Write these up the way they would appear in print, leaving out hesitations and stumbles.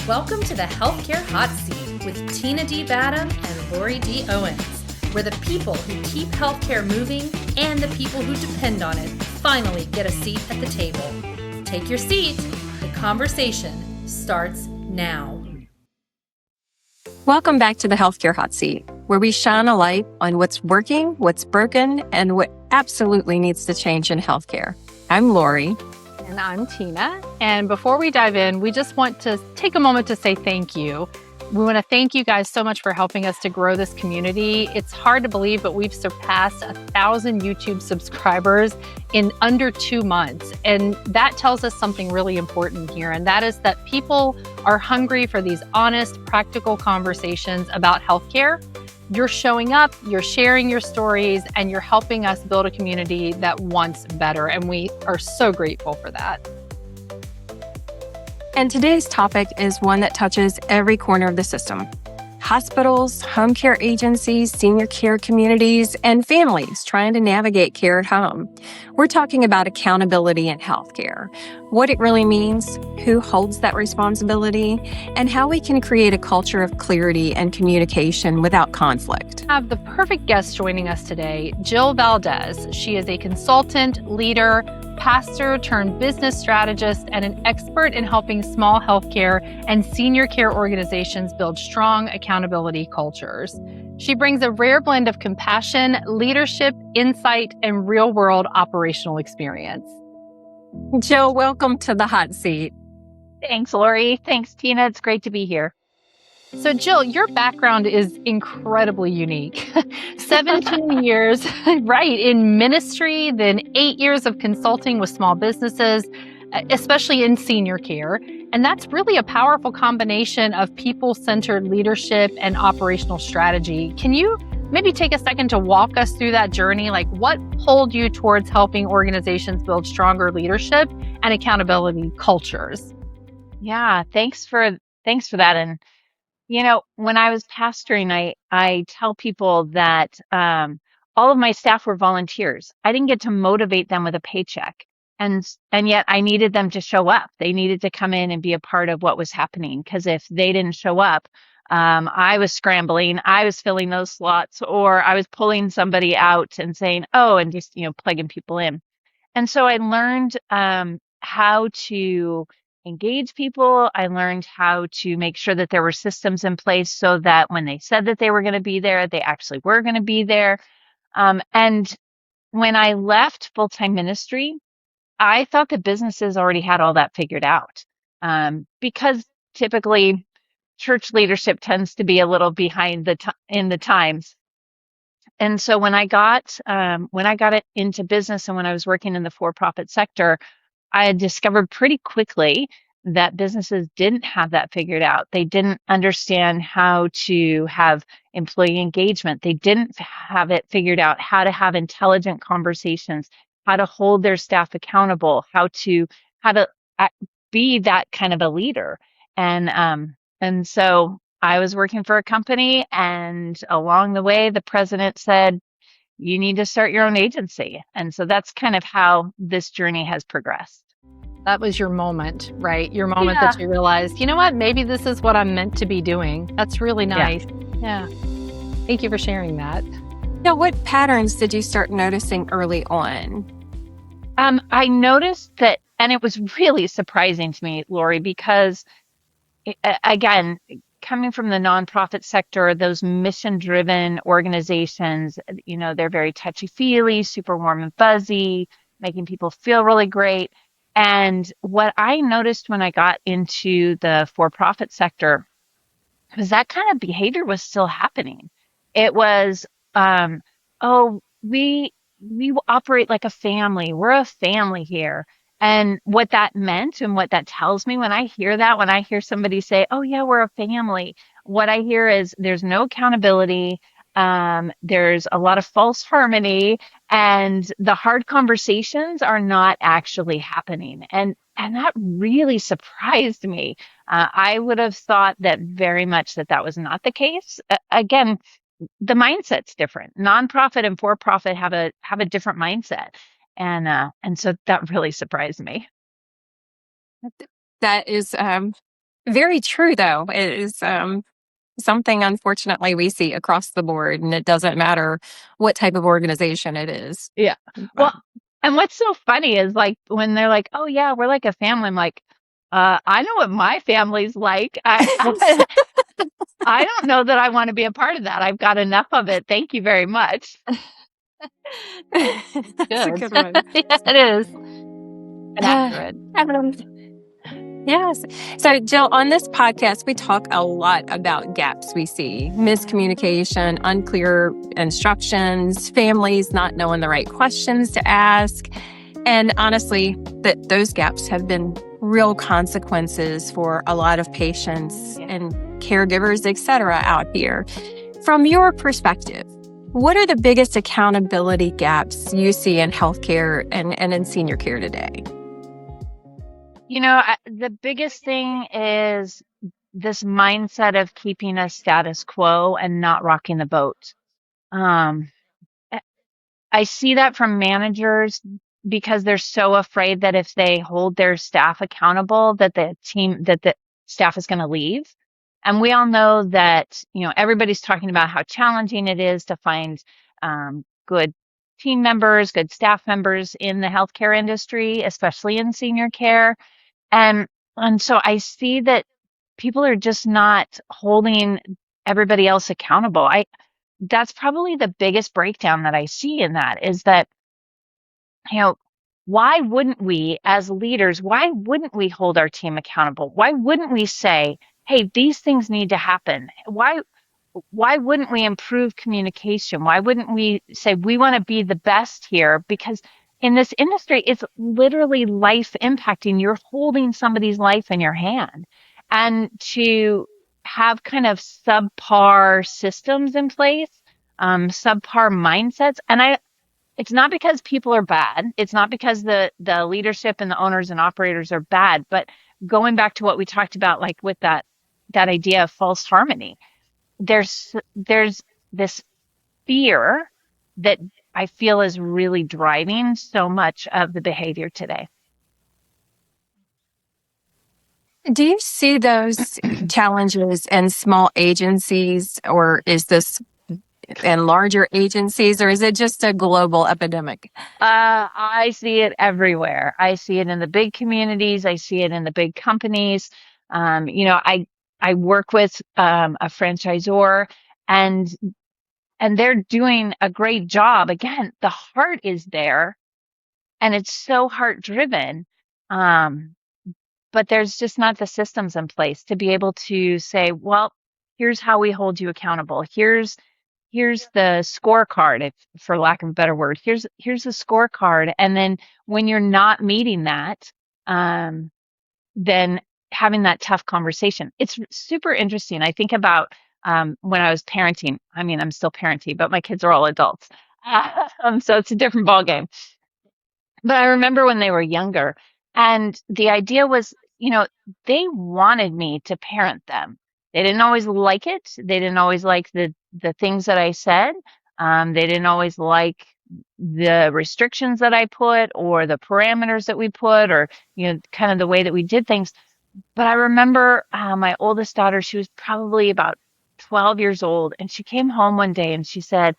Welcome to the Healthcare Hot Seat with Tina D. Badham and Lori D. Owens, where the people who keep healthcare moving and the people who depend on it finally get a seat at the table. Take your seat. The conversation starts now. Welcome back to the Healthcare Hot Seat, where we shine a light on what's working, what's broken, and what absolutely needs to change in healthcare. I'm Lori. And I'm Tina. And before we dive in, we just want to take a moment to say thank you. We want to thank you guys so much for helping us to grow this community. It's hard to believe, but we've surpassed 1,000 YouTube subscribers in under 2 months. And that tells us something really important here. And that is that people are hungry for these honest, practical conversations about healthcare. You're showing up, you're sharing your stories, and you're helping us build a community that wants better. And we are so grateful for that. And today's topic is one that touches every corner of the system. Hospitals, home care agencies, senior care communities, and families trying to navigate care at home. We're talking about accountability in healthcare, what it really means, who holds that responsibility, and how we can create a culture of clarity and communication without conflict. I have the perfect guest joining us today, Jill Valdez. She is a consultant, leader, pastor turned business strategist, and an expert in helping small healthcare and senior care organizations build strong accountability cultures. She brings a rare blend of compassion, leadership, insight, and real-world operational experience. Jill, welcome to the hot seat. Thanks, Lori. Thanks, Tina. It's great to be here. So, Jill, your background is incredibly unique. 17 years, right, in ministry, then 8 years of consulting with small businesses, especially in senior care. And that's really a powerful combination of people-centered leadership and operational strategy. Can you maybe take a second to walk us through that journey? Like, what pulled you towards helping organizations build stronger leadership and accountability cultures? Yeah, thanks for that. And you know, when I was pastoring, I tell people that all of my staff were volunteers. I didn't get to motivate them with a paycheck, and yet I needed them to show up. They needed to come in and be a part of what was happening, because if they didn't show up, I was scrambling, I was filling those slots, or I was pulling somebody out and saying, "Oh," and just plugging people in. And so I learned how to engage people. I learned how to make sure that there were systems in place so that when they said that they were going to be there, they actually were going to be there. And when I left full-time ministry, I thought that businesses already had all that figured out, because typically church leadership tends to be a little behind in the times. And so when I got it into business and when I was working in the for-profit sector, I had discovered pretty quickly that businesses didn't have that figured out. They didn't understand how to have employee engagement. They didn't have it figured out how to have intelligent conversations, how to hold their staff accountable, how to be that kind of a leader. And so I was working for a company, and along the way, the president said, "You need to start your own agency." And so that's kind of how this journey has progressed. That was your moment, right? Your moment that you realized, you know what, maybe this is what I'm meant to be doing. That's really nice. Yeah. Thank you for sharing that. Now, what patterns did you start noticing early on? I noticed that, and it was really surprising to me, Lori, because again, coming from the nonprofit sector, those mission-driven organizations, they're very touchy-feely, super warm and fuzzy, making people feel really great. And what I noticed when I got into the for-profit sector was that kind of behavior was still happening. It was, oh, we operate like a family. We're a family here. And what that meant and what that tells me when I hear somebody say, "Oh yeah, we're a family," what I hear is there's no accountability. There's a lot of false harmony, and the hard conversations are not actually happening. And that really surprised me. I would have thought that very much that was not the case. Again, the mindset's different. Nonprofit and for-profit have a different mindset. And so that really surprised me. That is Very true, though. It is something, unfortunately, we see across the board, and it doesn't matter what type of organization it is. Yeah. But Well, and what's so funny is like when they're like, "Oh yeah, we're like a family." I'm like, I know what my family's like. I don't know that I want to be a part of that. I've got enough of it. Thank you very much. that's a Good. good one. Yeah, it is. And Uh, accurate. um, yes. So, Jill, on this podcast, we talk a lot about gaps we see: miscommunication, unclear instructions, families not knowing the right questions to ask. And honestly, that those gaps have been real consequences for a lot of patients Yeah. and caregivers, et cetera, out here. From your perspective, what are the biggest accountability gaps you see in healthcare and in senior care today? The biggest thing is this mindset of keeping a status quo and not rocking the boat. Um, I see that from managers because they're so afraid that if they hold their staff accountable, that the staff is going to leave. And we all know that, everybody's talking about how challenging it is to find good team members, good staff members in the healthcare industry, especially in senior care. And and so I see that people are just not holding everybody else accountable. I That's probably the biggest breakdown that I see in that is that, you know, why wouldn't we as leaders, why wouldn't we hold our team accountable? Why wouldn't we say, hey, these things need to happen? Why wouldn't we improve communication? Why wouldn't we say we want to be the best here? Because in this industry, it's literally life impacting. You're holding somebody's life in your hand. And to have kind of subpar systems in place, subpar mindsets. And it's not because people are bad. It's not because the leadership and the owners and operators are bad, but going back to what we talked about, like with that idea of false harmony, there's this fear that I feel is really driving so much of the behavior today. Do you see those challenges in small agencies, or is this in larger agencies, or is it just a global epidemic? I see it everywhere. I see it in the big communities. I see it in the big companies. I work with a franchisor, and they're doing a great job. Again, the heart is there, and it's so heart driven. Um, but there's just not the systems in place to be able to say, well, here's how we hold you accountable. Here's the scorecard, if for lack of a better word. Here's the scorecard. And then when you're not meeting that, then having that tough conversation. It's super interesting. I think about when I was parenting. I mean, I'm still parenting, but my kids are all adults. So it's a different ballgame. But I remember when they were younger, and the idea was, they wanted me to parent them. They didn't always like it. They didn't always like the things that I said. They didn't always like the restrictions that I put or the parameters that we put, or kind of the way that we did things. But I remember my oldest daughter, she was probably about 12 years old, and she came home one day and she said,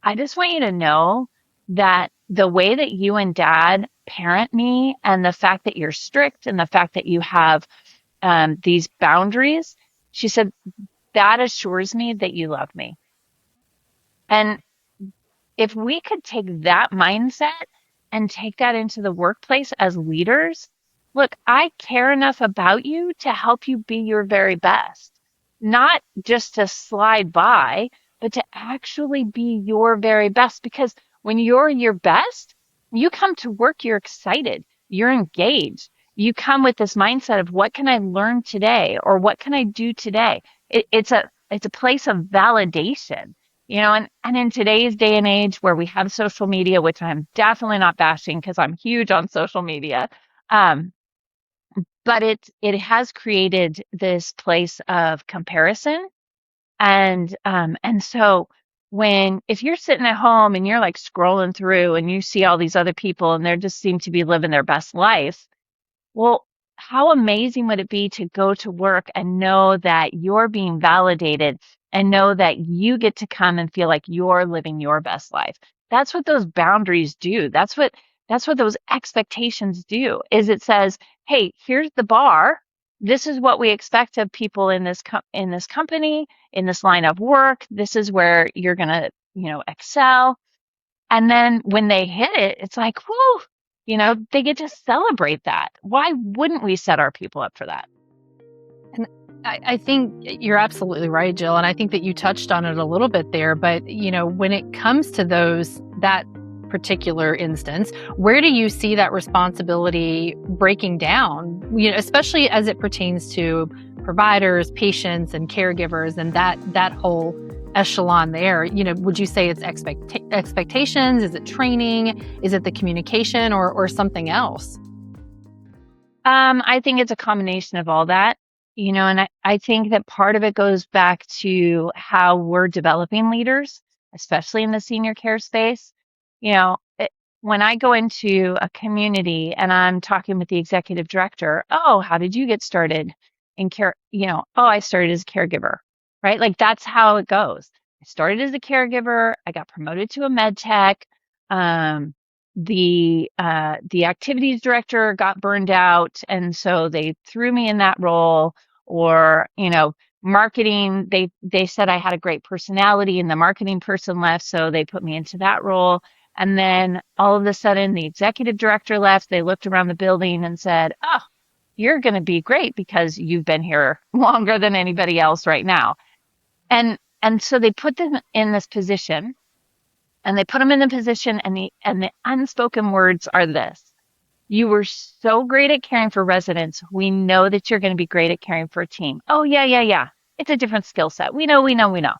I just want you to know that the way that you and dad parent me, and the fact that you're strict, and the fact that you have these boundaries, she said, that assures me that you love me. And if we could take that mindset and take that into the workplace as leaders, look, I care enough about you to help you be your very best, not just to slide by, but to actually be your very best. Because when you're your best, you come to work, you're excited, you're engaged. You come with this mindset of what can I learn today, or what can I do today? It's a place of validation, and in today's day and age where we have social media, which I'm definitely not bashing because I'm huge on social media, um, but it has created this place of comparison, and so if you're sitting at home and you're like scrolling through and you see all these other people and they just seem to be living their best life, well, how amazing would it be to go to work and know that you're being validated and know that you get to come and feel like you're living your best life? That's what those boundaries do. That's what those expectations do. Is it says, hey, here's the bar. This is what we expect of people in this company, in this line of work. This is where you're going to, excel. And then when they hit it, it's like, whoo, they get to celebrate that. Why wouldn't we set our people up for that? And I think you're absolutely right, Jill. And I think that you touched on it a little bit there. But, when it comes to that particular instance, where do you see that responsibility breaking down, especially as it pertains to providers, patients, and caregivers, and that whole echelon there? Would you say it's expectations? Is it training? Is it the communication or something else? I think it's a combination of all that, and I think that part of it goes back to how we're developing leaders, especially in the senior care space. When I go into a community and I'm talking with the executive director, oh, how did you get started in care? Oh, I started as a caregiver, right? Like that's how it goes. I started as a caregiver. I got promoted to a med tech. The activities director got burned out, and so they threw me in that role. Or marketing, they said I had a great personality, and the marketing person left, so they put me into that role. And then all of a sudden, the executive director left. They looked around the building and said, "Oh, you're going to be great because you've been here longer than anybody else right now." And so they put them in this position, and they put them in the position, and the unspoken words are this: you were so great at caring for residents. We know that you're going to be great at caring for a team. Oh, yeah. It's a different skill set. We know.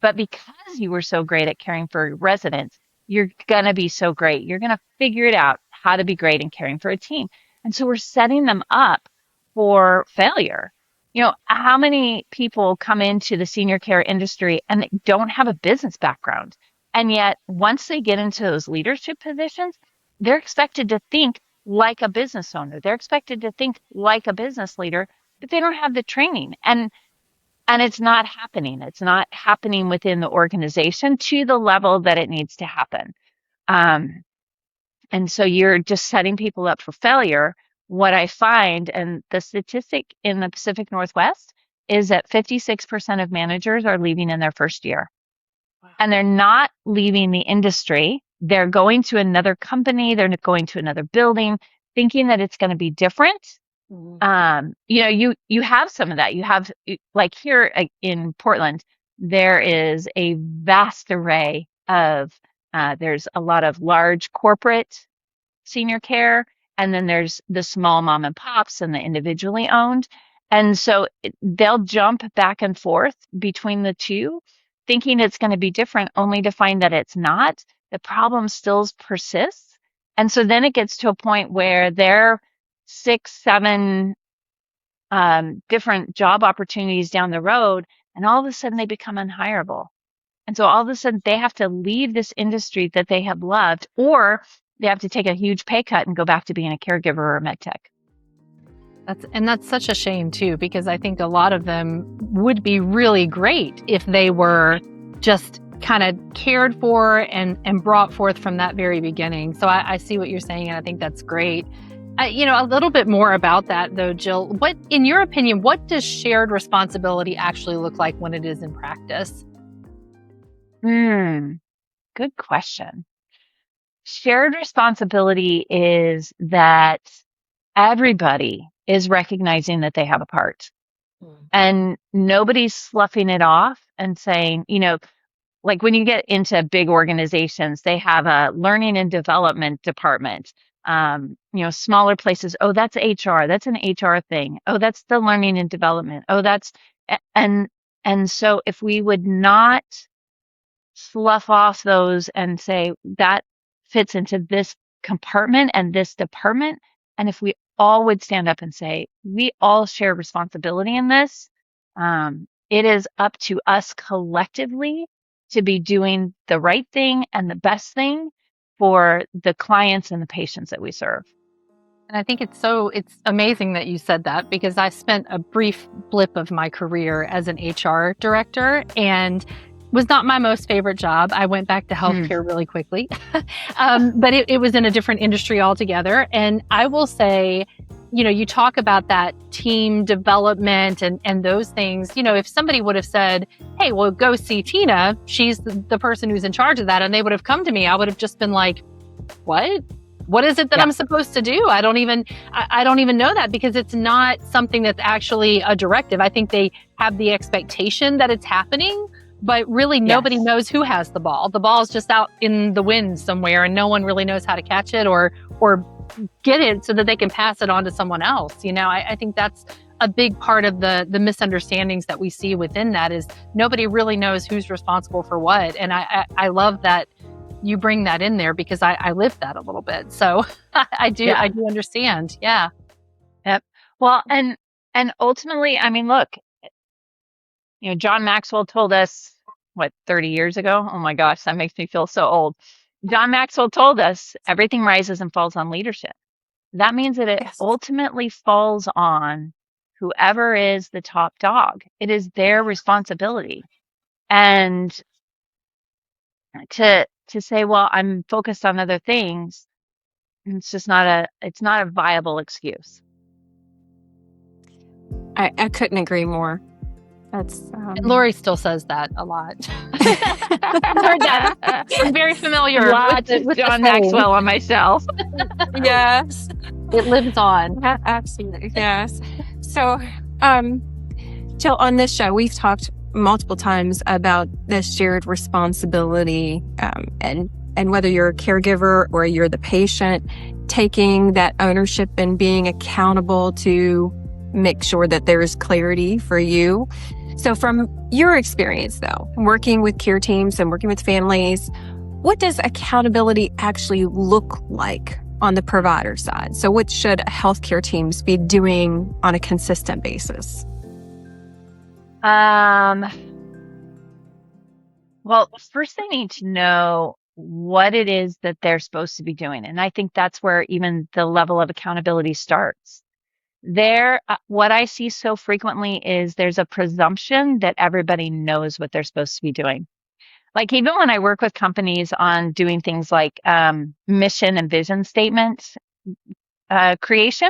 But because you were so great at caring for residents, you're going to be so great. You're going to figure it out how to be great in caring for a team. And so we're setting them up for failure. How many people come into the senior care industry and they don't have a business background? And yet once they get into those leadership positions, they're expected to think like a business owner. They're expected to think like a business leader, but they don't have the training. And it's not happening. It's not happening within the organization to the level that it needs to happen. And so you're just setting people up for failure. What I find, and the statistic in the Pacific Northwest, is that 56% of managers are leaving in their first year. Wow. And they're not leaving the industry. They're going to another company. They're going to another building, thinking that it's going to be different. Mm-hmm. You have some of that. You have, like here in Portland, there is a vast array of, there's a lot of large corporate senior care, and then there's the small mom and pops and the individually owned. And so they'll jump back and forth between the two, thinking it's going to be different, only to find that it's not. The problem still persists. And so then it gets to a point where they're 6, 7 different job opportunities down the road, and all of a sudden they become unhireable. And so all of a sudden they have to leave this industry that they have loved, or they have to take a huge pay cut and go back to being a caregiver or a med tech. That's such a shame too, because I think a lot of them would be really great if they were just kind of cared for and brought forth from that very beginning. So I see what you're saying, and I think that's great. A little bit more about that though, Jill. What, in your opinion, what does shared responsibility actually look like when it is in practice? Good question. Shared responsibility is that everybody is recognizing that they have a part, and nobody's sloughing it off and saying, like when you get into big organizations, they have a learning and development department. Smaller places, oh, that's HR. That's an HR thing. Oh, that's the learning and development. Oh, and so if we would not slough off those and say that fits into this compartment and this department, and if we all would stand up and say, we all share responsibility in this, it is up to us collectively to be doing the right thing and the best thing for the clients and the patients that we serve. And I think it's amazing that you said that, because I spent a brief blip of my career as an HR director and was not my most favorite job. I went back to healthcare really quickly, but it was in a different industry altogether. And I will say, you talk about that team development and those things. If somebody would have said, hey, well, go see Tina, she's the person who's in charge of that, and they would have come to me, I would have just been like, what is it that I'm supposed to do? I don't even know that, because it's not something that's actually a directive. I think they have the expectation that it's happening, but really nobody knows who has the ball. The ball is just out in the wind somewhere, and no one really knows how to catch it or get it so that they can pass it on to someone else. I think that's a big part of the misunderstandings that we see within that, is nobody really knows who's responsible for what. And I love that you bring that in there, because I lived that a little bit. So I do understand. Yeah. Yep. Well, and ultimately, I mean, look, John Maxwell told us, 30 years ago? Oh my gosh, that makes me feel so old. John Maxwell told us everything rises and falls on leadership. That means that it ultimately falls on whoever is the top dog. It is their responsibility. And to say, well, I'm focused on other things, it's just not a viable excuse. I couldn't agree more. That's Lori still says that a lot. I've heard that. I'm very familiar with John Maxwell on myself. Yes, it lives on. Absolutely, yes. So, Jill, on this show, we've talked multiple times about the shared responsibility, and whether you're a caregiver or you're the patient, taking that ownership and being accountable to make sure that there is clarity for you. So from your experience, though, working with care teams and working with families, what does accountability actually look like on the provider side? So what should healthcare teams be doing on a consistent basis? Well, first they need to know what it is that they're supposed to be doing. And I think that's where even the level of accountability starts. What I see so frequently is there's a presumption that everybody knows what they're supposed to be doing. Like, even when I work with companies on doing things like mission and vision statements creation,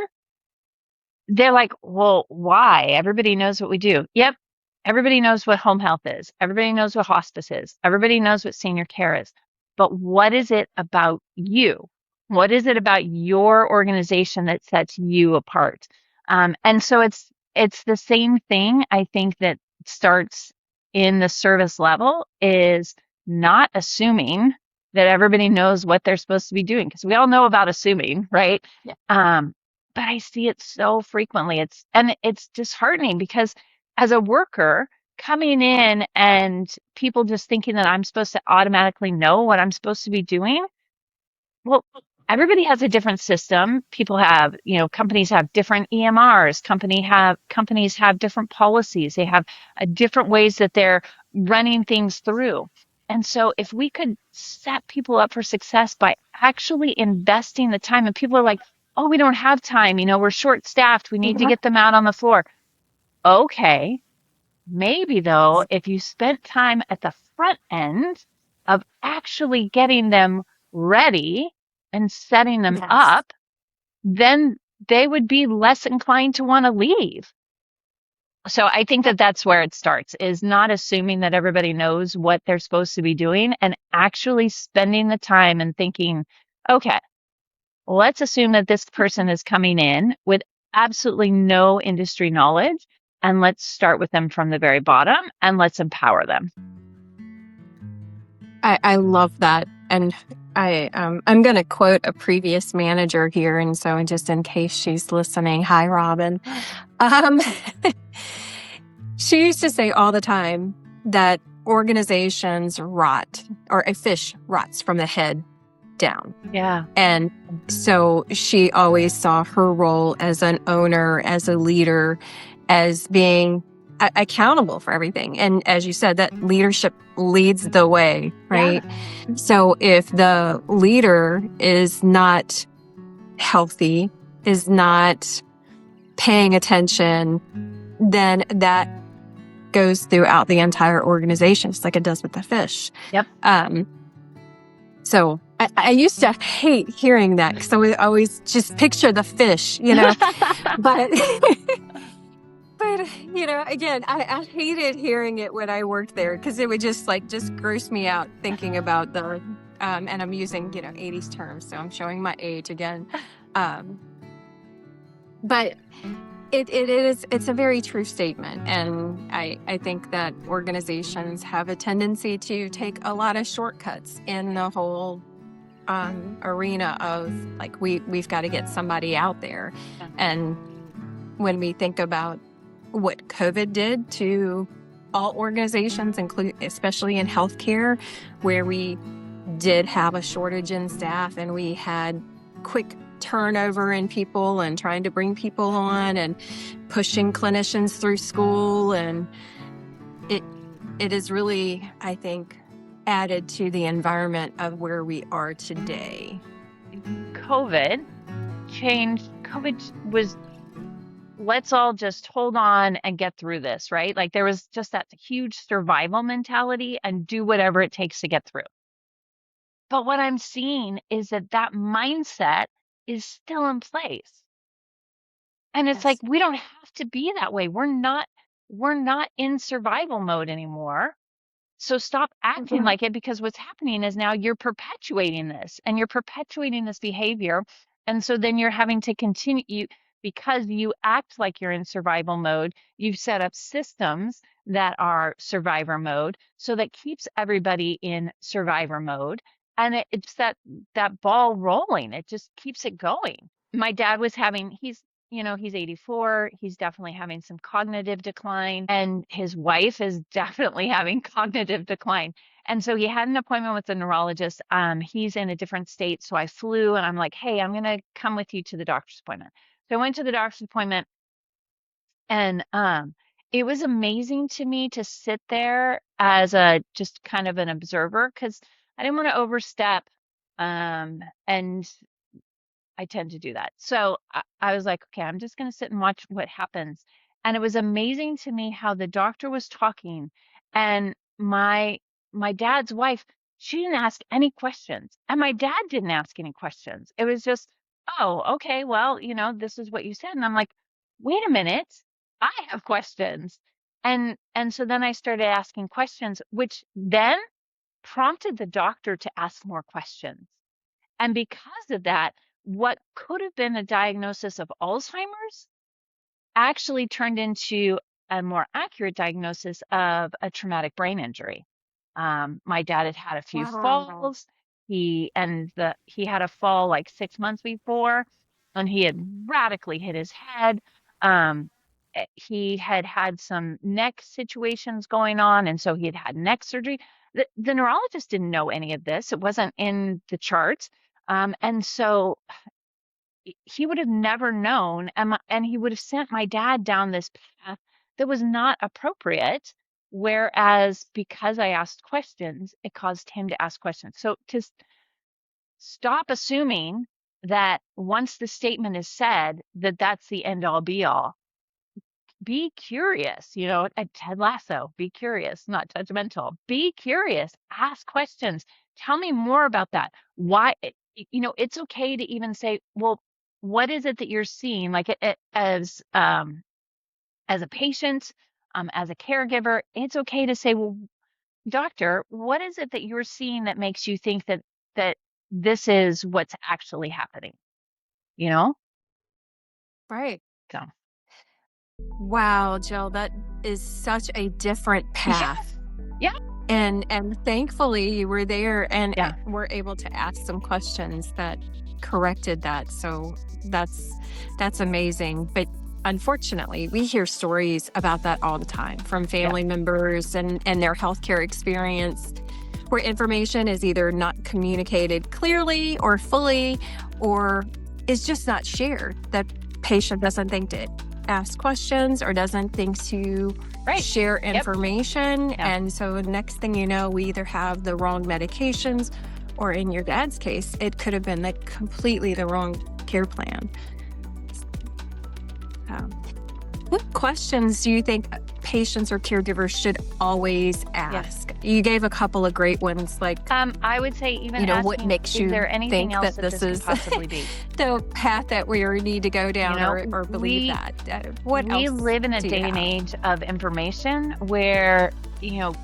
they're like, well, why? Everybody knows what we do. Yep. Everybody knows what home health is. Everybody knows what hospice is. Everybody knows what senior care is. But what is it about you? What is it about your organization that sets you apart? And so it's the same thing. I think that starts in the service level, is not assuming that everybody knows what they're supposed to be doing, because we all know about assuming, right? Yeah. But I see it so frequently. It's disheartening, because as a worker coming in and people just thinking that I'm supposed to automatically know what I'm supposed to be doing. Well, everybody has a different system. People have, companies have different EMRs. Companies have different policies. They have different ways that they're running things through. And so if we could set people up for success by actually investing the time, and people are like, oh, we don't have time. We're short staffed. We need to get them out on the floor. Okay. Maybe though, if you spent time at the front end of actually getting them ready and setting them up, then they would be less inclined to want to leave. So I think that that's where it starts, is not assuming that everybody knows what they're supposed to be doing, and actually spending the time and thinking, okay, let's assume that this person is coming in with absolutely no industry knowledge, and let's start with them from the very bottom, and let's empower them. I love that. And I'm going to quote a previous manager here. And so just in case she's listening, hi, Robin. She used to say all the time that organizations rot, or a fish rots from the head down. Yeah. And so she always saw her role as an owner, as a leader, as being accountable for everything. And as you said, that leadership leads the way, right? Yeah. So if the leader is not healthy, is not paying attention, then that goes throughout the entire organization, just like it does with the fish. Yep. So I used to hate hearing that because I would always just picture the fish, you know, but you know, again, I hated hearing it when I worked there because it would just gross me out thinking about the, and I'm using, you know, 80s terms, so I'm showing my age again. But it's a very true statement. And I think that organizations have a tendency to take a lot of shortcuts in the whole arena of like, we've got to get somebody out there. And when we think about what COVID did to all organizations, especially in healthcare, where we did have a shortage in staff and we had quick turnover in people and trying to bring people on and pushing clinicians through school, and it is really, I think, added to the environment of where we are today. COVID was, let's all just hold on and get through this, right? Like there was just that huge survival mentality and do whatever it takes to get through. But what I'm seeing is that mindset is still in place. And it's like, we don't have to be that way. We're not in survival mode anymore. So stop acting like it, because what's happening is now you're perpetuating this and you're perpetuating this behavior. And so then you're having to continue, because you act like you're in survival mode. You've set up systems that are survivor mode. So that keeps everybody in survivor mode. And it's that ball rolling. It just keeps it going. My dad was he's 84. He's definitely having some cognitive decline, and his wife is definitely having cognitive decline. And so he had an appointment with the neurologist. He's in a different state. So I flew and I'm like, hey, I'm going to come with you to the doctor's appointment. So I went to the doctor's appointment, and it was amazing to me to sit there as just kind of an observer, because I didn't want to overstep. And I tend to do that. So I was like, okay, I'm just going to sit and watch what happens. And it was amazing to me how the doctor was talking, and my dad's wife, she didn't ask any questions, and my dad didn't ask any questions. It was just, oh, okay, well, this is what you said. And I'm like, wait a minute, I have questions. And so then I started asking questions, which then prompted the doctor to ask more questions. And because of that, what could have been a diagnosis of Alzheimer's actually turned into a more accurate diagnosis of a traumatic brain injury. My dad had a few falls. He had a fall like 6 months before, and he had radically hit his head. He had some neck situations going on, and so he had neck surgery. The neurologist didn't know any of this. It wasn't in the charts. And so he would have never known, and he would have sent my dad down this path that was not appropriate. Whereas because I asked questions, it caused him to ask questions. So to stop assuming that once the statement is said, that's the end all be all. Be curious, Ted Lasso, be curious, not judgmental. Be curious, ask questions. Tell me more about that. Why, it's okay to even say, well, what is it that you're seeing? Like as a patient, as a caregiver, it's okay to say, well, doctor, what is it that you're seeing that makes you think that this is what's actually happening? Right. So. Wow, Jill, that is such a different path. Yeah. And thankfully you were there and were able to ask some questions that corrected that. So that's amazing. But unfortunately, we hear stories about that all the time from family members and their healthcare experience, where information is either not communicated clearly or fully, or is just not shared. The patient doesn't think to ask questions or doesn't think to share information. And so next thing you know, we either have the wrong medications, or in your dad's case, it could have been completely the wrong care plan. Yeah. What questions do you think patients or caregivers should always ask? You gave a couple of great ones, like, I would say even what asking, makes is you there anything think else that that this this could is possibly be? the path that we need to go down, or believe we that? What we else live in a do you day and have? age of information where, you know,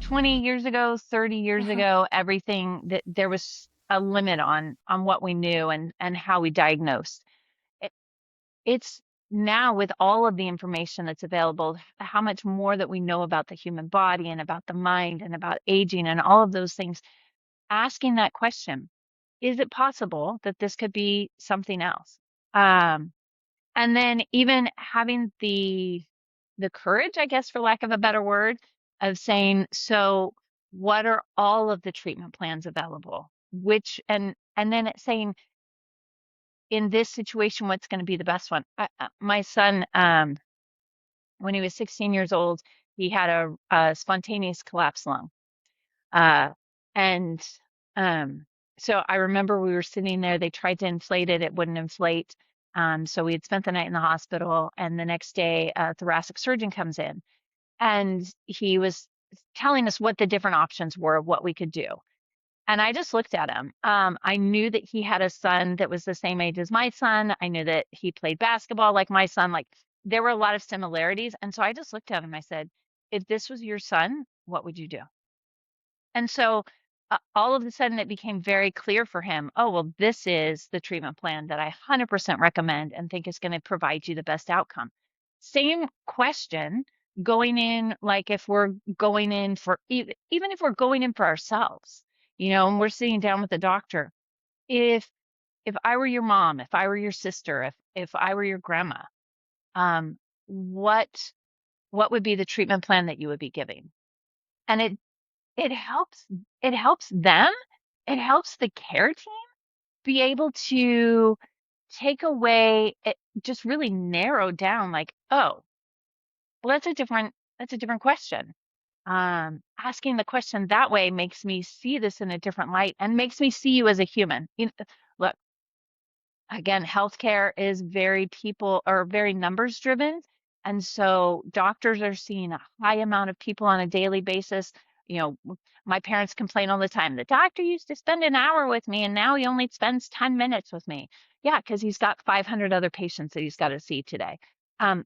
20 years ago, 30 years Mhm. ago, everything that there was a limit on what we knew and how we diagnosed. It, it's now with all of the information that's available, how much more that we know about the human body and about the mind and about aging and all of those things, asking that question, is it possible that this could be something else? Um, and then even having the courage, I guess, for lack of a better word, of saying, so what are all of the treatment plans available? Which and then it's saying, in this situation, what's going to be the best one? My son, when he was 16 years old, he had a spontaneous collapsed lung. Uh, and um, so I remember we were sitting there, they tried to inflate it, it wouldn't inflate. So we had spent the night in the hospital, and the next day, a thoracic surgeon comes in, and he was telling us what the different options were of what we could do. And I just looked at him. I knew that he had a son that was the same age as my son. I knew that he played basketball like my son. Like, there were a lot of similarities. And so I just looked at him. I said, if this was your son, what would you do? And so all of a sudden it became very clear for him, oh, well, this is the treatment plan that I 100% recommend and think is going to provide you the best outcome. Same question going in, like if we're going in for, even if we're going in for ourselves, and we're sitting down with the doctor, if I were your mom, if I were your sister, if I were your grandma, um, what would be the treatment plan that you would be giving? And it helps it helps them, it helps the care team be able to take away it, just really narrow down, like, oh, well, that's a different question. Asking the question that way makes me see this in a different light and makes me see you as a human. Look, again, healthcare is very people or very numbers driven. And so doctors are seeing a high amount of people on a daily basis. My parents complain all the time. The doctor used to spend an hour with me and now he only spends 10 minutes with me. Yeah, because he's got 500 other patients that he's got to see today. Um,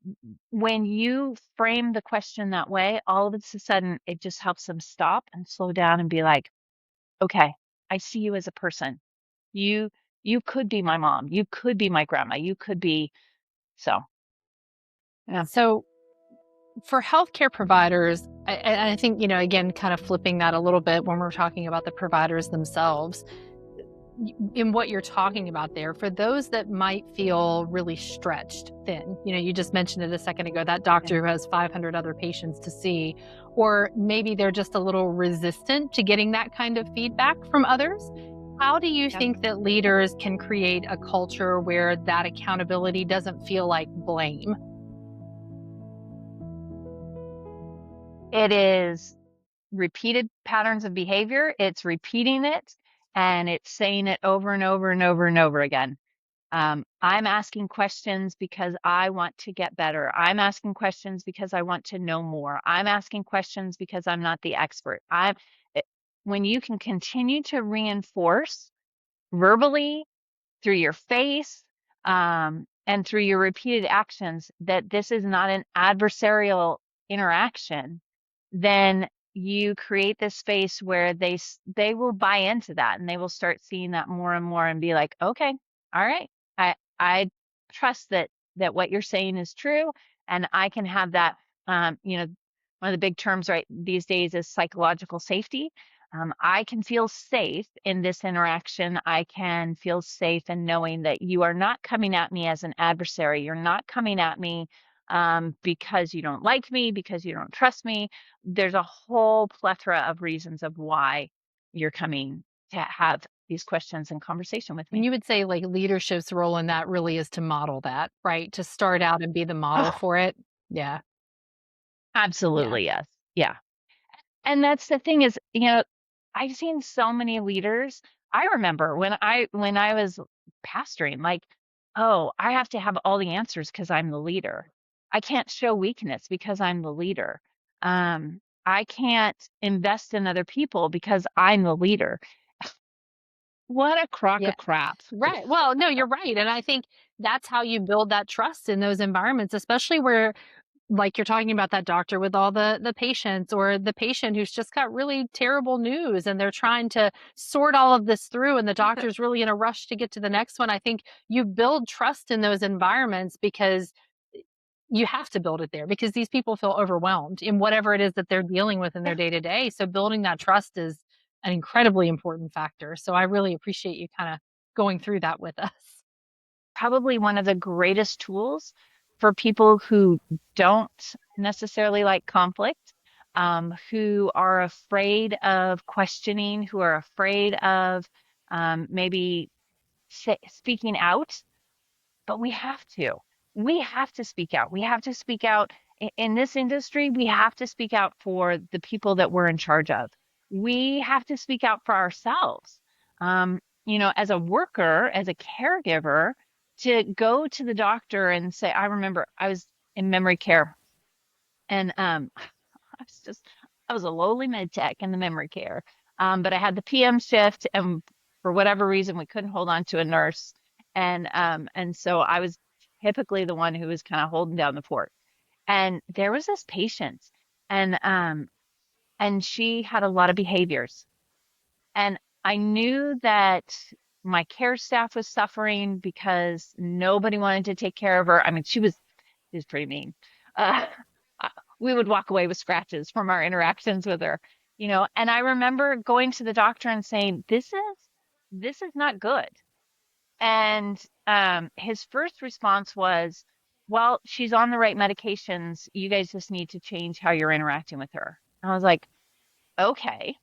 when you frame the question that way, all of a sudden it just helps them stop and slow down and be like, okay, I see you as a person. You you could be my mom. You could be my grandma. You could be so. Yeah. So, for healthcare providers, I think, again, kind of flipping that a little bit when we're talking about the providers themselves, in what you're talking about there, for those that might feel really stretched thin, you just mentioned it a second ago, that Yeah. doctor who has 500 other patients to see, or maybe they're just a little resistant to getting that kind of feedback from others. How do you Yep. think that leaders can create a culture where that accountability doesn't feel like blame? It is repeated patterns of behavior. It's repeating it and it's saying it over and over and over and over again. I'm asking questions because I want to get better. I'm asking questions because I want to know more. I'm asking questions because I'm not the expert. When you can continue to reinforce verbally through your face, and through your repeated actions that this is not an adversarial interaction, then you create this space where they will buy into that and they will start seeing that more and more and be like, okay, all right, I trust that what you're saying is true, and I can have that. One of the big terms right these days is psychological safety. I can feel safe in this interaction. I can feel safe in knowing that you are not coming at me as an adversary. You're not coming at me because you don't like me, because you don't trust me. There's a whole plethora of reasons of why you're coming to have these questions and conversation with And me. you would say, like, leadership's role in that really is to model that, right? To start out and be the model Oh, for it. Yeah. Yeah. absolutely, yes. Yeah. And that's the thing is, I've seen so many leaders. I remember when I was pastoring, like oh, I have to have all the answers because I'm the leader. I can't show weakness because I'm the leader. I can't invest in other people because I'm the leader. What a crock Yeah. of crap. Right. Well, no, you're right. And I think that's how you build that trust in those environments, especially where, like you're talking about that doctor with all the patients, or the patient who's just got really terrible news and they're trying to sort all of this through and the doctor's really in a rush to get to the next one. I think you build trust in those environments because you have to build it there, because these people feel overwhelmed in whatever it is that they're dealing with in their day to day. So building that trust is an incredibly important factor. So I really appreciate you kind of going through that with us. Probably one of the greatest tools for people who don't necessarily like conflict, who are afraid of questioning, who are afraid of maybe speaking out. But we have to. We have to speak out. We have to speak out in this industry. We have to speak out for the people that we're in charge of. We have to speak out for ourselves. As a worker, as a caregiver, to go to the doctor and say, I remember I was in memory care, and I was just, I was a lowly med tech in the memory care. But I had the PM shift, and for whatever reason, we couldn't hold on to a nurse. And so I was typically the one who was kind of holding down the fort. And there was this patient, and she had a lot of behaviors. And I knew that my care staff was suffering because nobody wanted to take care of her. I mean, she was pretty mean. Uh, we would walk away with scratches from our interactions with her, and I remember going to the doctor and saying, this is not good. And his first response was, well, she's on the right medications. You guys just need to change how you're interacting with her. And I was like, okay,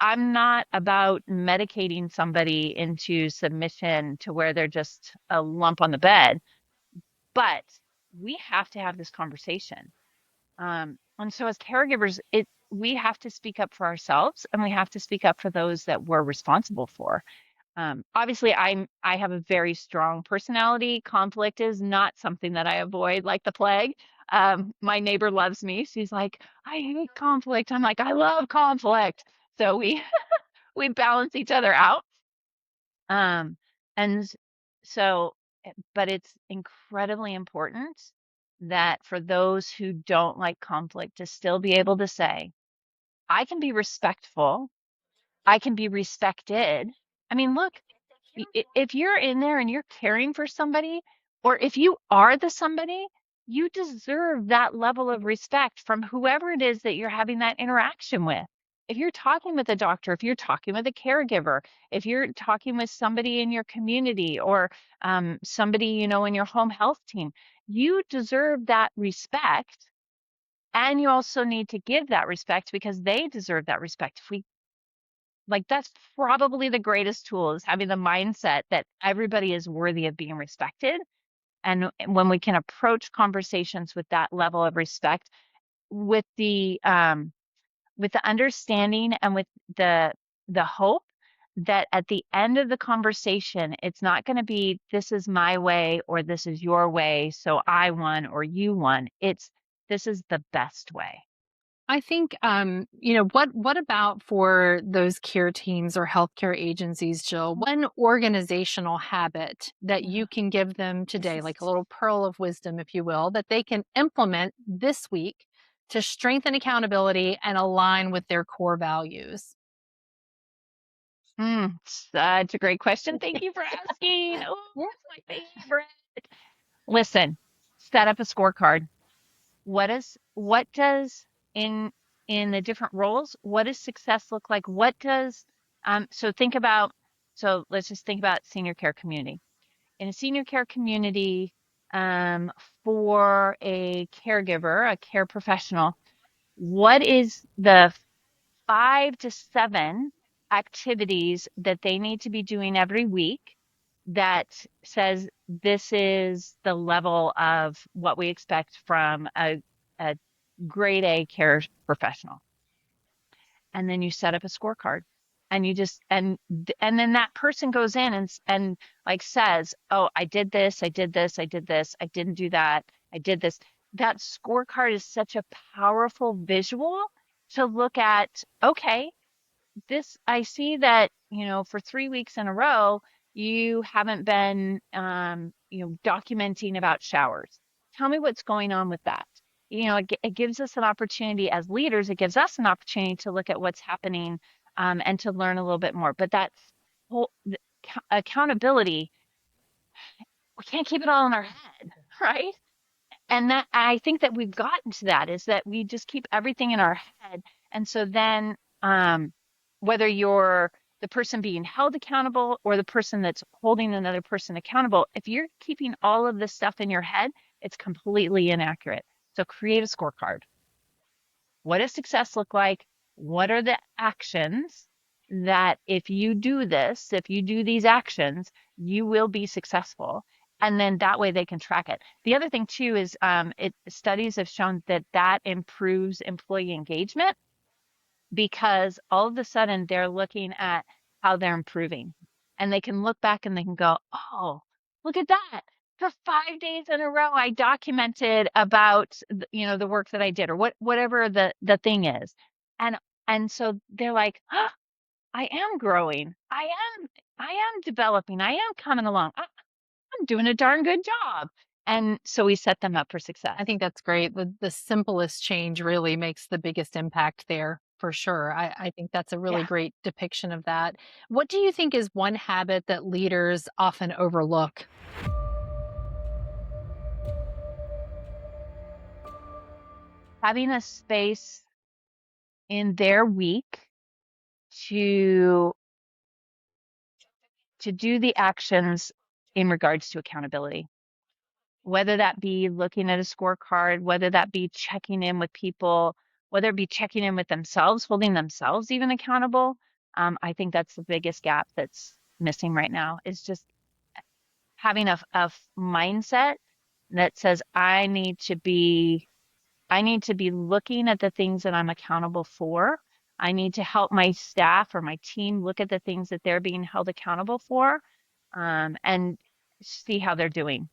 I'm not about medicating somebody into submission to where they're just a lump on the bed, but we have to have this conversation. And so as caregivers, we have to speak up for ourselves, and we have to speak up for those that we're responsible for. Obviously, I have a very strong personality. Conflict is not something that I avoid like the plague. My neighbor loves me. She's like, I hate conflict. I'm like, I love conflict. So we we balance each other out. Um, and so, but it's incredibly important that for those who don't like conflict to still be able to say, I can be respectful, I can be respected. I mean, look, if you're in there and you're caring for somebody, or if you are the somebody, you deserve that level of respect from whoever it is that you're having that interaction with. If you're talking with a doctor, if you're talking with a caregiver, if you're talking with somebody in your community, or somebody in your home health team, you deserve that respect. And you also need to give that respect because they deserve that respect. If we like, that's probably the greatest tool, is having the mindset that everybody is worthy of being respected. And when we can approach conversations with that level of respect, with the understanding, and with the hope that at the end of the conversation, it's not going to be, this is my way or this is your way, so I won or you won. It's, this is the best way. I think, what about for those care teams or healthcare agencies, Jill? One organizational habit that you can give them today, like a little pearl of wisdom, if you will, that they can implement this week to strengthen accountability and align with their core values? Such a great question. Thank you for asking. Oh, Yeah. it's my favorite. Listen, set up a scorecard. What does in the different roles, what does success look like? What does so think about so let's just think about senior care community. In a senior care community, um, for a caregiver, a care professional, what is the 5 to 7 activities that they need to be doing every week that says this is the level of what we expect from a grade A care professional. And then you set up a scorecard. and you just and then that person goes in and like says, oh, I did this, I did this, I did this, I didn't do that, I did this. That scorecard is such a powerful visual to look at. Okay, this, I see that, for 3 weeks in a row, you haven't been, documenting about showers. Tell me what's going on with that. It gives us an opportunity as leaders, it gives us an opportunity to look at what's happening, and to learn a little bit more. But that whole accountability, we can't keep it all in our head, right? And that, I think that we've gotten to that, is that we just keep everything in our head. And so then, whether you're the person being held accountable or the person that's holding another person accountable, if you're keeping all of this stuff in your head, it's completely inaccurate. So create a scorecard. What does success look like? What are the actions that if you do this, if you do these actions, you will be successful? And then that way they can track it. The other thing too is, studies have shown that that improves employee engagement, because all of a sudden they're looking at how they're improving, and they can look back and they can go, oh, look at that. For 5 days in a row, I documented about, the work that I did, or whatever the thing is. And so they're like, oh, I am growing. I am developing. I am coming along. I'm doing a darn good job. And so we set them up for success. I think that's great. The simplest change really makes the biggest impact there, for sure. I think that's a really Yeah. great depiction of that. What do you think is one habit that leaders often overlook? Having a space in their week to do the actions in regards to accountability, whether that be looking at a scorecard, whether that be checking in with people, whether it be checking in with themselves, holding themselves even accountable. I think that's the biggest gap that's missing right now, is just having a mindset that says, I need to be looking at the things that I'm accountable for. I need to help my staff or my team look at the things that they're being held accountable for, and see how they're doing.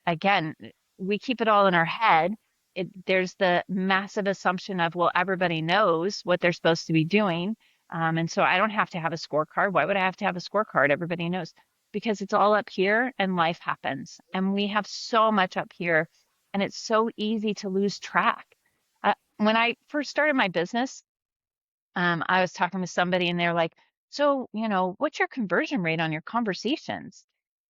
Again, we keep it all in our head. There's the massive assumption of, well, everybody knows what they're supposed to be doing. And so I don't have to have a scorecard. Why would I have to have a scorecard? Everybody knows, because it's all up here and life happens. And we have so much up here, and it's so easy to lose track. When I first started my business, I was talking with somebody and they're like, so, what's your conversion rate on your conversations?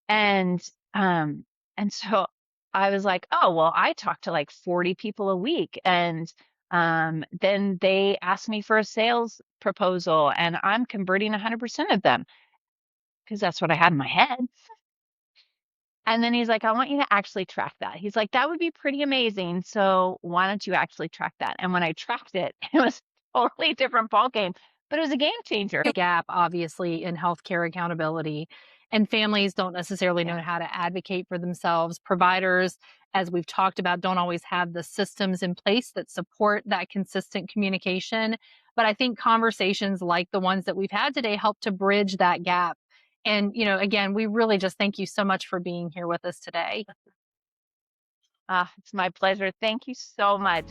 And um and so I was like, oh, well, I talk to like 40 people a week, and then they ask me for a sales proposal and I'm converting 100% of them, because that's what I had in my head. And then he's like, I want you to actually track that. He's like, that would be pretty amazing. So why don't you actually track that? And when I tracked it, it was a totally different ballgame, but it was a game changer. Gap, obviously, in healthcare accountability. And families don't necessarily know Yeah. how to advocate for themselves. Providers, as we've talked about, don't always have the systems in place that support that consistent communication. But I think conversations like the ones that we've had today help to bridge that gap. And, again, we really just thank you so much for being here with us today. It's my pleasure. Thank you so much.